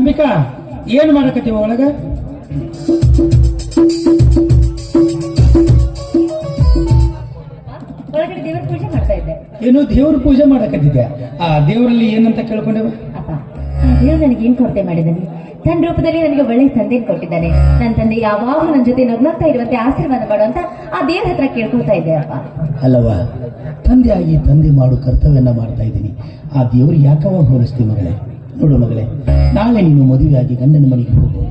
ಅಂಬಿಕಾ ಏನು ಮಾಡಕತ್ತೀವ ಒಳಗ? ಒಳಗಡೆ ದೇವರ ಪೂಜೆ ಮಾಡ್ತಾ ಇದ್ದೆ. ಏನು ದೇವ್ರ ಪೂಜೆ ಮಾಡಕತ್ತಿದ್ದೆ? ಆ ದೇವರಲ್ಲಿ ಏನಂತ ಕೇಳ್ಕೊಂಡೇವ? ಅಪ್ಪ, ಆ ದೇವ್ರು ನನಗೆ ಏನ್ ಕೊರತೆ ಮಾಡಿದ್ದಾನೆ? ತನ್ನ ರೂಪದಲ್ಲಿ ನನಗೆ ಒಳ್ಳೆ ತಂದೆಯನ್ನು ಕೊಟ್ಟಿದ್ದಾನೆ. ನನ್ನ ತಂದೆ ಯಾವಾಗಲೂ ನನ್ನ ಜೊತೆ ನಗ್ನಗ್ತಾ ಇರುವಂತೆ ಆಶೀರ್ವಾದ ಮಾಡುವಂತ ಆ ದೇವ್ರ ಹತ್ರ ಕೇಳ್ಕೊಳ್ತಾ ಇದ್ದೆ ಅಪ್ಪ. ಅಲ್ಲವಾ, ತಂದೆಯಾಗಿ ತಂದೆ ಮಾಡು ಕರ್ತವ್ಯನ ಮಾಡ್ತಾ ಇದ್ದೀನಿ. ಆ ದೇವ್ರು ಯಾಕವ ಹೋಲಿಸ್ತೀವಿ ಮಗಳೇ? ನೋಡು ಮಗಳೇ, ನಾಳೆ ನೀನು ಮದುವೆಯಾಗಿ ಗಂಡನ ಮನೆಗೆ ಹೋಗು.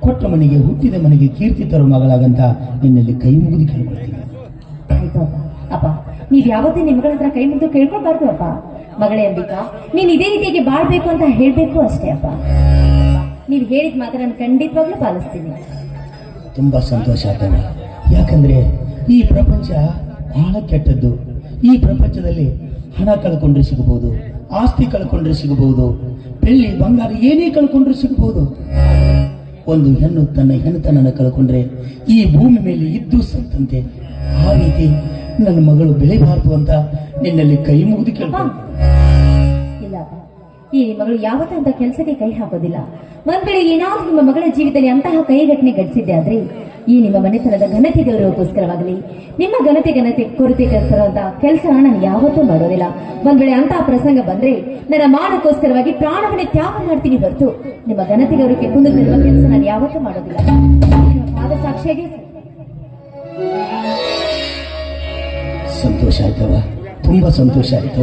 ಕೊಟ್ಟ ಮನೆಗೆ, ಹುಟ್ಟಿದ ಮನೆಗೆ ಕೀರ್ತಿ ತರೋ ಮಗಳಾಗಂತ ನಿನ್ನಲ್ಲಿ ಕೈ ಮುಗಿದು ಕೇಳ್ಕೊಳ್ತೀನಿ. ಆಯ್ತು ಅಪ್ಪ. ಅಪ್ಪ, ನೀವ್ ಯಾವತ್ತೂ ನಿಮ್ಗಳ ಹತ್ರ ಕೈ ಮುಗಿದು ಕೇಳ್ಕೊಳ್ಬಾರ್ದು ಅಪ್ಪ. ಮಗಳೇ ಅಂಬಿಕಾ, ನೀನ್ ಇದೇ ರೀತಿಯಾಗಿ ಬಾಳ್ಬೇಕು ಅಂತ ಹೇಳ್ಬೇಕು ಅಷ್ಟೇ ಅಪ್ಪ. ನೀವ್ ಹೇಳಿದ ಮಾತ್ರ ನಾನು ಖಂಡಿತವಾಗ್ಲೂ ಪಾಲಿಸ್ತೀನಿ. ತುಂಬಾ ಸಂತೋಷ ಆಗ್ತದೆ. ಯಾಕಂದ್ರೆ ಈ ಪ್ರಪಂಚ ಬಹಳ ಕೆಟ್ಟದ್ದು. ಈ ಪ್ರಪಂಚದಲ್ಲಿ ಹಣ ಕಳ್ಕೊಂಡ್ರೆ ಸಿಗಬಹುದು, ಆಸ್ತಿ ಕಳ್ಕೊಂಡ್ರೆ ಸಿಗಬಹುದು, ಬೆಳ್ಳಿ ಬಂಗಾರ ಏನೇ ಕಳ್ಕೊಂಡ್ರೆ ಸಿಗಬಹುದು. ಒಂದು ಹೆಣ್ಣು ತನ್ನ ಹೆಣ್ಣುತನನ ಕಳ್ಕೊಂಡ್ರೆ ಈ ಭೂಮಿ ಮೇಲೆ ಇದ್ದು ಸತ್ತಂತೆ. ಆ ರೀತಿ ನನ್ನ ಮಗಳು ಬೆಳೆಬಾರದು ಅಂತ ನಿನ್ನಲ್ಲಿ ಕೈ ಮುಗಿದು ಕೇಳ್ಕೊಂಡು. ಇಲ್ಲ, ಈ ಮಗಳು ಯಾವತ್ತೂ ಅಂತ ಕೆಲಸಕ್ಕೆ ಕೈ ಹಾಕೋದಿಲ್ಲ. ಒಂದ್ ವೇಳೆ ಏನಾದ್ರೂ ನಿಮ್ಮ ಮಗಳ ಜೀವಿತದಲ್ಲಿ ಅಂತಹ ಕೈ ಘಟನೆ ಘಟಿಸಿದ್ದೆ ಆದ್ರೆ ಈ ನಿಮ್ಮ ಮನೆತನದ ಘನತೆ ಗೌರವಕ್ಕೋಸ್ಕರವಾಗಲಿ, ನಿಮ್ಮ ಘನತೆ ಕೊರತೆ ತರುವಂತ ಕೆಲಸ ನಾನು ಯಾವತ್ತೂ ಮಾಡೋದಿಲ್ಲ. ಒಂದ್ ವೇಳೆ ಅಂತಹ ಪ್ರಸಂಗ ಬಂದ್ರೆ ನನ್ನ ಮಾನಕ್ಕೋಸ್ಕರವಾಗಿ ಪ್ರಾಣವನ್ನೇ ತ್ಯಾಗ ಮಾಡ್ತೀನಿ ಹೊರತು ನಿಮ್ಮ ಘನತೆ ಗೌರವಕ್ಕೆ ಕುಂದು ತರುವ ಕೆಲಸ ನಾನು ಯಾವತ್ತೂ ಮಾಡೋದಿಲ್ಲ. ನಿಮ್ಮ ಪಾದ ಸಾಕ್ಷಿಯಾಗಿ ಸಂತೋಷ ಆಯ್ತವ, ತುಂಬಾ ಸಂತೋಷ ಆಯ್ತು.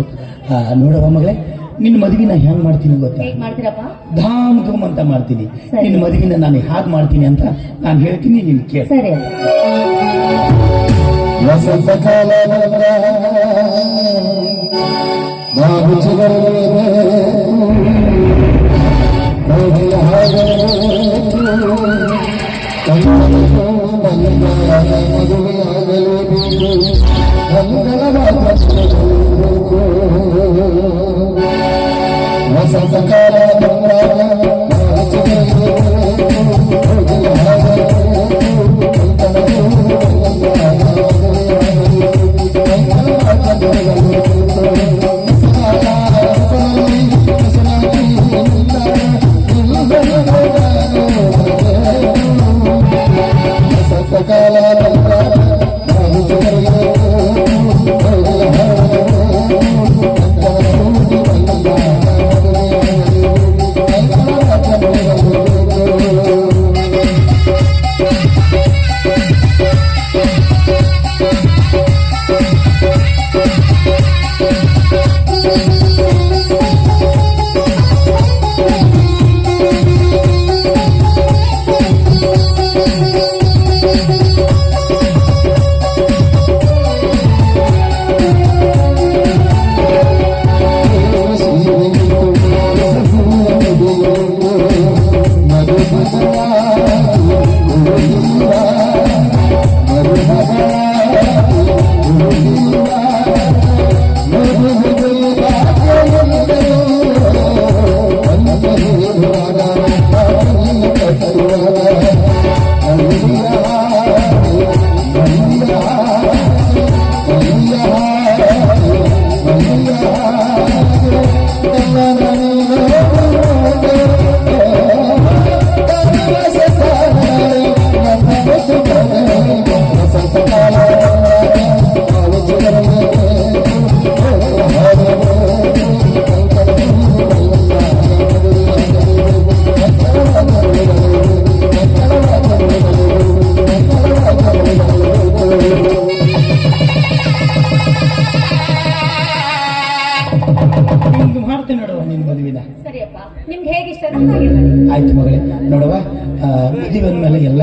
ನೋಡವ ಮಗಳೇ, ನಿನ್ನ ಮದುವಿನ ಹೆಂಗ್ ಮಾಡ್ತೀನಿ ಗೊತ್ತಾ? ಮಾಡ್ತೀರಪ್ಪ? ಧಾಮ್ ಧೂಮ್ ಅಂತ ಮಾಡ್ತೀನಿ. ನಿನ್ನ ಮದುವಿನ ನಾನು ಹಾಗೆ ಮಾಡ್ತೀನಿ ಅಂತ ನಾನು ಹೇಳ್ತೀನಿ, ನೀನು ಕೇಳಿ. ಸರಿ. ವಸಂತ ಕಾಲ ಆಯ್ತು ಮಗಳೇ. ನೋಡವ, ಮದುವೆ ಮೇಲೆ ಎಲ್ಲ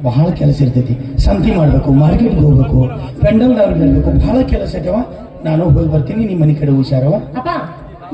ಬಹಳ ಕೆಲಸ ಇರ್ತೈತಿ. ಸಂತಿ ಮಾಡ್ಬೇಕು, ಮಾರ್ಕೆಟ್ಗೆ ಹೋಗ್ಬೇಕು, ಪೆಂಡಲ್ದವ್ರಿಗೆ ಹೇಳ್ಬೇಕು, ಬಹಳ ಕೆಲಸ ಐತವ. ನಾನು ಹೋಗಿ ಬರ್ತೀನಿ, ನಿಮ್ಮ ಮನೆ ಕಡೆ ಹುಷಾರವ. ಅಪ್ಪ,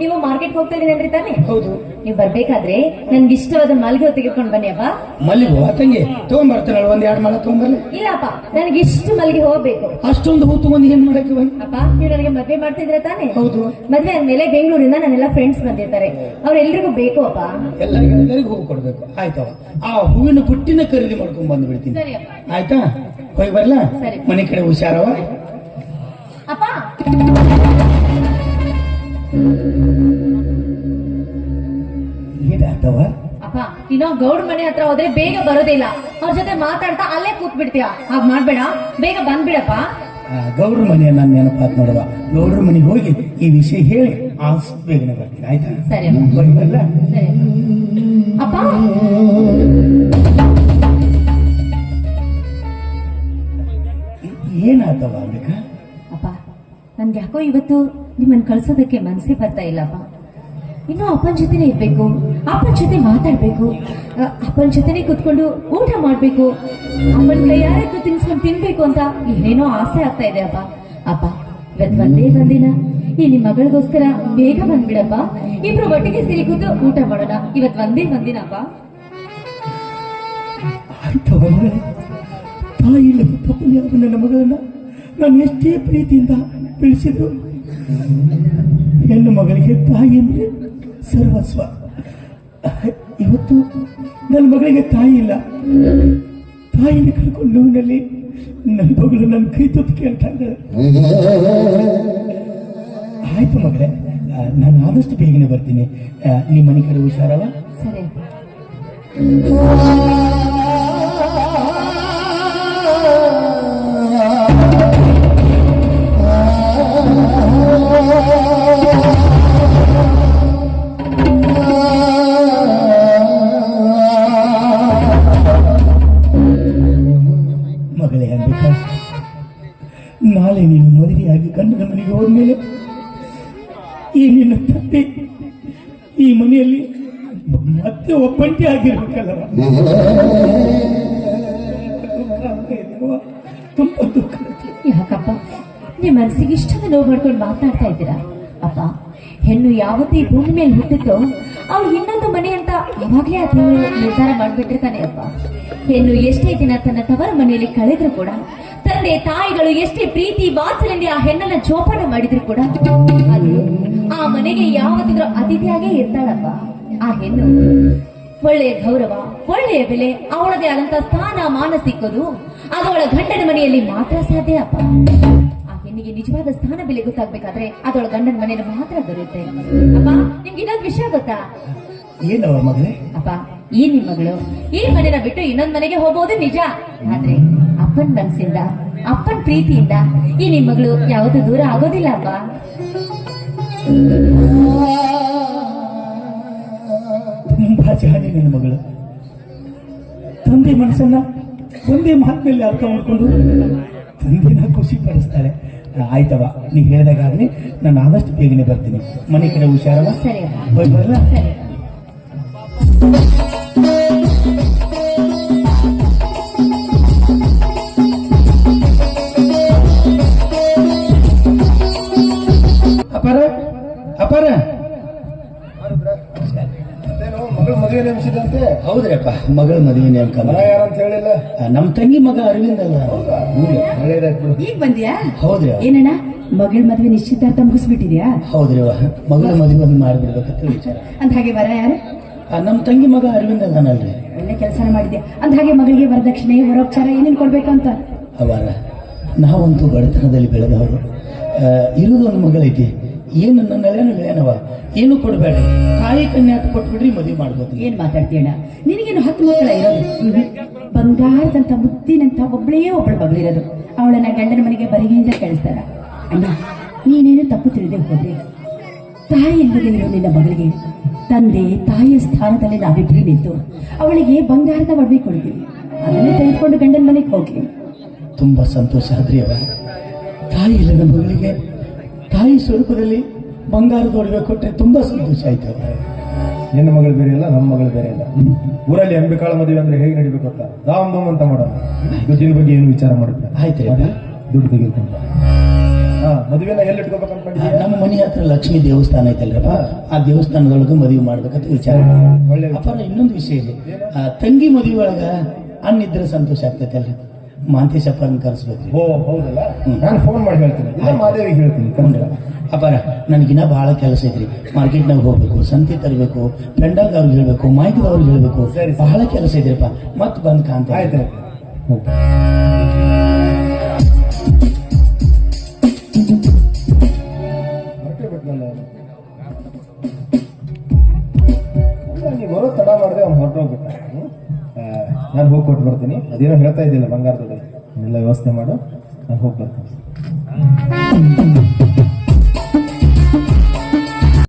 ನೀವು ಮಾರ್ಕೆಟ್ ಹೋಗ್ತಾ ಇದೀನಿ ತಾನೆ? ಹೌದು. ನೀವು ಬರ್ಬೇಕಾದ್ರೆ ನನ್ಗೆ ಇಷ್ಟವಾದ ಮಲ್ಲಿಗೆ ತೆಗೆದುಕೊಂಡು ಬನ್ನಿ ಅಪ್ಪ. ಮಲ್ಲಿಗೆ ತಂಗಿ ತಗೊಂಡ್ಬರ್ತಾನಲ್ಲ, ಒಂದ್ 2 ಮಾಲ ತಗೊಂಡ್ಬರ್ಲಿ. ಇಲ್ಲಪ್ಪ, ನನಗೆ ಇಷ್ಟು ಮಲ್ಲಿಗೆ ಹೋಗ್ಬೇಕು. ಅಷ್ಟೊಂದು ಹೂ ತಗೊಂಡು ಏನ್ ಮಾಡಕ್ಕೆ? ಅಪ್ಪ, ನೀವು ನನಗೆ ಮದ್ವೆ ಮಾಡ್ತಿದ್ರೆ ತಾನೆ? ಹೌದು. ಮದ್ವೆ ಆದ್ಮೇಲೆ ಬೆಂಗಳೂರಿಂದ ನನ್ನೆಲ್ಲ ಫ್ರೆಂಡ್ಸ್ ಬಂದಿರ್ತಾರೆ, ಅವ್ರೆಲ್ರಿಗೂ ಬೇಕು ಅಪ್ಪ. ಎಲ್ಲರಿಗೂ ಹೂ ಕೊಡ್ಬೇಕು. ಆಯ್ತವ, ಆ ಹೂವಿನ ಬುಟ್ಟಿನ ಖರೀದಿ ಮಾಡ್ಕೊಂಡ್ ಬಂದು ಬಿಡ್ತೀನಿ. ಆಯ್ತಾ? ಹೋಗಿ ಬರ್ಲಾ? ಮನೆ ಕಡೆ ಹುಷಾರವ. ಅಪ್ಪ, ಏನಾಗ್ತವ? ಅಪ್ಪ, ಅಪ್ಪ ಇನ್ನೋ ಗೌಡ್ರ ಮನೆ ಹತ್ರ ಹೋದ್ರೆ ಬೇಗ ಬರೋದಿಲ್ಲ, ಅವ್ರ ಜೊತೆ ಮಾತಾಡ್ತಾ ಅಲ್ಲೇ ಕೂತ್ ಬಿಡ್ತೀಯ. ಹಾಗ್ ಮಾಡ್ಬೇಡ, ಬೇಗ ಬಂದ್ಬಿಡಪ್ಪ. ಗೌಡ್ರ ಮನೆ ನನ್ನ ನೆನಪಾತ್ ನೋಡುವ. ಗೌಡ್ರ ಮನೆಗೆ ಹೋಗಿ ಈ ವಿಷಯ ಹೇಳಿ ಬೇಗನೆ ಬರ್ತೀನಿ, ಆಯ್ತಾ? ಸರಿ ಬರಲ್ಲ? ಸರಿ ಅಪ್ಪ. ಏನಾತವ ಅಂಬಿಕಾ? ಅಪ್ಪ ನನ್ಗೆ ಯಾಕೋ ಇವತ್ತು ನಿಮ್ಮನ್ನ ಕಳ್ಸೋದಕ್ಕೆ ಮನಸ್ಸೇ ಬರ್ತಾ ಇಲ್ಲಪ್ಪ. ಇನ್ನು ಅಪ್ಪನ ಜೊತೆನೇ ಇರ್ಬೇಕು, ಅಪ್ಪನ ಜೊತೆ ಮಾತಾಡ್ಬೇಕು, ಅಪ್ಪನ ಜೊತೆನೆ ಕುತ್ಕೊಂಡು ಊಟ ಮಾಡ್ಬೇಕು, ಅಪ್ಪನ ಕೈಯಾರೆ ತಿನ್ಸ್ಕೊಂಡು ತಿನ್ಬೇಕು ಅಂತ ಏನೇನೋ ಆಸೆ ಆಗ್ತಾ ಇದೆ ಅಪ್ಪ. ಅಪ್ಪ ಇವತ್ತು ಒಂದೇ ಒಂದಿನ ಈ ನಿಮ್ ಮಗಳಿಗೋಸ್ಕರ ಬೇಗ ಬಂದ್ಬಿಡಪ್ಪ. ಇಬ್ರು ಒಟ್ಟಿಗೆ ಸೇರಿ ಕೂತು ಊಟ ಮಾಡೋಣ. ಇವತ್ತು ಒಂದೇ ಒಂದಿನ ಅಪ್ಪ. ಆಯ್ತವ ಮಗಳೇ, ತಾಯಿ ತಪ್ಪಲಿ ಆದ ನನ್ನ ಮಗಳನ್ನ ನಾನು ಎಷ್ಟೇ ಪ್ರೀತಿಯಿಂದ ಬೆಳೆಸಿದ್ರು. ಹೆಣ್ಣು ಮಗಳಿಗೆ ತಾಯಿ ಅಂದ್ರೆ ಸರ್ವಸ್ವ. ಇವತ್ತು ನನ್ನ ಮಗಳಿಗೆ ತಾಯಿ ಇಲ್ಲ. ತಾಯಿನ ಕಳ್ಕೊಂಡು ನೋವಿನಲ್ಲಿ ನನ್ನ ಮಗಳು ನನ್ನ ಕೈ ತುತ್ತು ಕೇಳ್ತಾ ಇದ್ದಾಳೆ. ಆಯ್ತು ಮಗಳೇ, ನಾನು ಆದಷ್ಟು ಬೇಗನೆ ಬರ್ತೀನಿ. ನಿಮ್ಮ ಮನೆ ಕಡೆ ಹುಷಾರವ? ಸರಿ. ಮಗಳೇ ಅಂಬಿಕಾ, ನಾಳೆ ನೀನು ಮದುವೆಯಾಗಿ ಗಂಡನ ಮನೆಗೆ ಹೋದ್ಮೇಲೆ ಈ ನಿನ್ನ ತಂದೆ ಈ ಮನೆಯಲ್ಲಿ ಮತ್ತೆ ಒಬ್ಬಂಟಿ ಆಗಿರ್ಬೇಕಲ್ಲವ. ತುಂಬಾ ದುಃಖ. ಯಾಕಪ್ಪ ನಿಮ್ ಮನಸ್ಸಿಗೆ ಇಷ್ಟದ ನೋವು ಮಾಡ್ಕೊಂಡು ಮಾತಾಡ್ತಾ ಇದ್ದೀರಾ? ಅಪ್ಪ ಹೆಣ್ಣು ಯಾವತ್ತೂ ಈ ಭೂಮಿ ಮೇಲೆ ಹುಟ್ಟಿದ್ದೋ ಅವಳು ಇನ್ನೊಂದು ಮನೆ ಅಂತ ಯಾವಾಗ್ಲೇ ಆ ದೇವರು ನಿರ್ಧಾರ ಮಾಡ್ಬಿಟ್ಟಿರ್ತಾನೆ ಅಪ್ಪ. ಹೆಣ್ಣು ಎಷ್ಟೇ ದಿನ ತನ್ನ ತವರ ಮನೆಯಲ್ಲಿ ಕಳೆದ್ರು ಕೂಡ, ತಂದೆ ತಾಯಿಗಳು ಎಷ್ಟೇ ಪ್ರೀತಿ ವಾತ್ಸಲ್ಯದಿಂದ ಆ ಹೆಣ್ಣನ್ನ ಜೋಪಾನ ಮಾಡಿದ್ರು ಕೂಡ ಅದು ಆ ಮನೆಗೆ ಯಾವತ್ತಿದ್ರೂ ಅತಿಥಿಯಾಗೇ ಇರ್ತಾಳಪ್ಪ. ಆ ಹೆಣ್ಣು ಒಳ್ಳೆಯ ಗೌರವ, ಒಳ್ಳೆಯ ಬೆಲೆ, ಅವಳದೇ ಆದಂತ ಸ್ಥಾನ ಮಾನ ಸಿಕ್ಕೋದು ಅದು ಅವಳ ಗಂಡನ ಮನೆಯಲ್ಲಿ ಮಾತ್ರ ಸಾಧ್ಯ ಅಪ್ಪ. ಆ ಹೆಣ್ಣಿಗೆ ನಿಜವಾದ ಸ್ಥಾನ ಬೆಲೆ ಗೊತ್ತಾಗ್ಬೇಕಾದ್ರೆ ಅದೊಳ ಗಂಡನ ಮನೆಯಲ್ಲಿ ಮಾತ್ರ ದೊರೆಯುತ್ತೆ ಅಪ್ಪ. ನಿಮ್ಗೆ ಇನ್ನೊಂದು ವಿಷಯ ಗೊತ್ತಾ? ಏನವ ಮಗಳೇ? ಅಪ್ಪ ಈ ನಿಮ್ ಮಗಳು ಈ ಮನೆನ ಬಿಟ್ಟು ಇನ್ನೊಂದ್ ಮನೆಗೆ ಹೋಗೋದು ನಿಜ, ಆದ್ರೆ ಅಪ್ಪನ್ ಮನಸ್ಸಿಂದ ಅಪ್ಪನ್ ಪ್ರೀತಿಯಿಂದ ಈ ನಿಮ್ ಮಗಳು ಯಾವತ್ತೂ ದೂರ ಆಗೋದಿಲ್ಲ ಅಪ್ಪ. ತುಂಬಾ ಜಾಣೆ ನನ್ನ ಮಗಳು. ತಂದೆ ಮನಸ್ಸನ್ನ ಒಂದೇ ಮಾತಿನಲ್ಲಿ ಅರ್ಥ ಮಾಡ್ಕೊಂಡು ತಂದೆನ ಖುಷಿ ಪಡಿಸ್ತಾಳೆ. ಆಯ್ತವ, ನೀ ಹೇಳಿದಾಗಲಿ ನಾನು ಆದಷ್ಟು ಬೇಗನೆ ಬರ್ತೀನಿ. ಮನೆ ಕಡೆ ಹುಷಾರವ? ಸರಿ ಹೋಗಿ ಬರಲ್ಲ? ಸರಿ. ಅಪಾರ ಅಪಾರ, ಮಗಳು ಮದುವೆ ನೇಮಿಸಿದಂತೆ? ಹೌದ್ರಪ್ಪ, ಮಗಳ ಮದುವೆ ನೇಮಕ. ಯಾರಂತ ಹೇಳಿಲ್ಲ? ನಮ್ ತಂಗಿ ಮಗ ಅರವಿಂದ್ ಅಲ್ಲ? ಈಗ ಬಂದ್ಯಾ? ಹೌದ್ರಿ. ಏನಣ್ಣ ಮಗಳ ಮದುವೆ ನಿಶ್ಚಿತಾರ್ಥ ಮುಗಿಸ್ಬಿಟ್ಟಿದ್ಯಾ? ಹೌದ್ರಿ, ಮಗಳ ಮದುವೆ ಒಂದು ಮಾಡ್ಬಿಡ್ಬೇಕಂತ ವಿಚಾರ. ಅಂದ ಹಾಗೆ ವರ ಯಾರು? ನಮ್ ತಂಗಿ ಮಗ ಅರವಿಂದ್ ಅದಾನಲ್ರಿ. ಒಳ್ಳೆ ಕೆಲಸ ಮಾಡಿದ್ಯಾ. ಅಂದ ಹಾಗೆ ಮಗಳಿಗೆ ವರದಕ್ಷಿಣೆ ವರೋಪಚಾರ ಏನೇನು ಕೊಡ್ಬೇಕಂತ? ಅವರ ನಾವಂತೂ ಬಡತನದಲ್ಲಿ ಬೆಳೆದವರು. ಇರೋದೊಂದು ಮಗಳೈತಿ, ಏನು ನನ್ನ ಏನವ ಏನು ಕೊಡಬೇಡ, ತಾಯಿ ಕನ್ಯಾಟ ಕೊಟ್ಬಿಡ್ರಿ ಮದುವೆ ಮಾಡ್ಬೋದು. ಏನ್ ಮಾತಾಡ್ತೀಯಣ್ಣ? ನಿನಗೇನು 10 ಮಕ್ಕಳ ಇರೋದು? ಬಂಗಾರದಂತ ಮುತ್ತಿನಂತ ಒಬ್ಬಳೇ ಒಬ್ಬಳು ಮಗಳಿರೋದು. ಅವಳನ್ನ ಗಂಡನ ಮನೆಗೆ ಬರಿಗೆಯಿಂದ ಕಳಿಸ್ತಾರ. ಅಣ್ಣ ನೀನೇನು ತಪ್ಪು ತಿಳಿದೇ ಹೋದ್ರೆ, ತಾಯಿ ಇಲ್ಲದೆ ಇರೋ ನಿನ್ನ ಮಗಳಿಗೆ ತಂದೆ ತಾಯಿಯ ಸ್ಥಾನದಲ್ಲಿ ನಾವಿಬ್ರು ನಿಂತು ಅವಳಿಗೆ ಬಂಗಾರದ ಒಡವೆ ಕೊಡ್ತೀವಿ. ಅದನ್ನೇ ತೆಗೆದುಕೊಂಡು ಗಂಡನ ಮನೆಗೆ ಹೋಗ್ಲಿ. ತುಂಬಾ ಸಂತೋಷ ಆದ್ರಿ ಅವ. ತಾಯಿ ಇಲ್ಲದ ಮಗಳಿಗೆ ತಾಯಿ ಸ್ವರೂಪದಲ್ಲಿ ಬಂಗಾರದ ಒಡವೆ ಕೊಟ್ಟರೆ ತುಂಬಾ ಸಂತೋಷ ಆಯ್ತು. ನಿನ್ನ ಮಗಳು ಬೇರೆ ಇಲ್ಲ, ನಮ್ಮ ಮಗಳು ಬೇರೆ ಇಲ್ಲ. ಊರಲ್ಲಿ ಅಂಬಿಕಾಳ ಮದುವೆ ಅಂದ್ರೆ ಹೇಗೆ ನಡಿಬೇಕು ಅಂತ ದಾಮ್ ದಾಮ್ ಅಂತ ಮಾಡೋಣ. ದುಡ್ಡಿನ ಬಗ್ಗೆ ಏನು ವಿಚಾರ ಮಾಡುತ್ತೆ? ಆಯ್ತು, ದುಡ್ಡು ತೆಗೆದುಕೊಂಡು ಮದುವೆನ ಎಲ್ಲಿ ಇಟ್ಕೋಬೇಕಂತ? ನಮ್ಮ ಮನೆ ಹತ್ರ ಲಕ್ಷ್ಮೀ ದೇವಸ್ಥಾನ ಐತಲ್ರಪ್ಪ, ಆ ದೇವಸ್ಥಾನದೊಳಗೆ ಮದುವೆ ಮಾಡ್ಬೇಕಂತ ವಿಚಾರ. ಅಪ್ಪ ಇನ್ನೊಂದು ವಿಷಯ ಇದೆ, ತಂಗಿ ಮದುವೆ ಒಳಗ ಅನ್ನಿದ್ರೆ ಸಂತೋಷ ಆಗ್ತೈತೆ ಅಲ್ರಿ. ಮಾಂತೇಶಪ್ಪನ ಕರೆಸ್ಬೇಕ್ರಿ. ಓ ಹೌದಲ್ಲ, ನಾನು ಫೋನ್ ಮಾಡಿ ಹೇಳ್ತೀನಿ, ಮಾದೇವಿಗೆ ಹೇಳ್ತೀನಿ. ಅಪ್ಪ ನನಗಿನ್ನ ಬಹಳ ಕೆಲಸ ಐತ್ರಿ. ಮಾರ್ಕೆಟ್ನಾಗ ಹೋಗ್ಬೇಕು, ಸಂತೆ ತರಬೇಕು, ಪೆಂಡಲ್ದವ್ರಿಗೆ ಹೇಳ್ಬೇಕು, ಮಾಹಿತಿದವ್ರಿಗೆ ಹೇಳ್ಬೇಕು, ಬಹಳ ಕೆಲಸ ಐತ್ರಿಪ್ಪ. ಮತ್ ಬಂದ್ ಕಾಂತ. ಆಯ್ತು. ನೀವು ಬರೋ ತಡ ಮಾಡಿದೆ, ಹೊರಟೋಗ್ಬಿಟ್ಟ. ನಾನು ಹೋಗಿ ಕೊಟ್ಟು ಬರ್ತೀನಿ. ಅದೇನೋ ಹೇಳ್ತಾ ಇದ್ದಿಲ್ಲ ಬಂಗಾರದೊಳಗೆ, ಎಲ್ಲ ವ್ಯವಸ್ಥೆ ಮಾಡು, ನಾನು ಹೋಗಿ ಬರ್ತೀನಿ.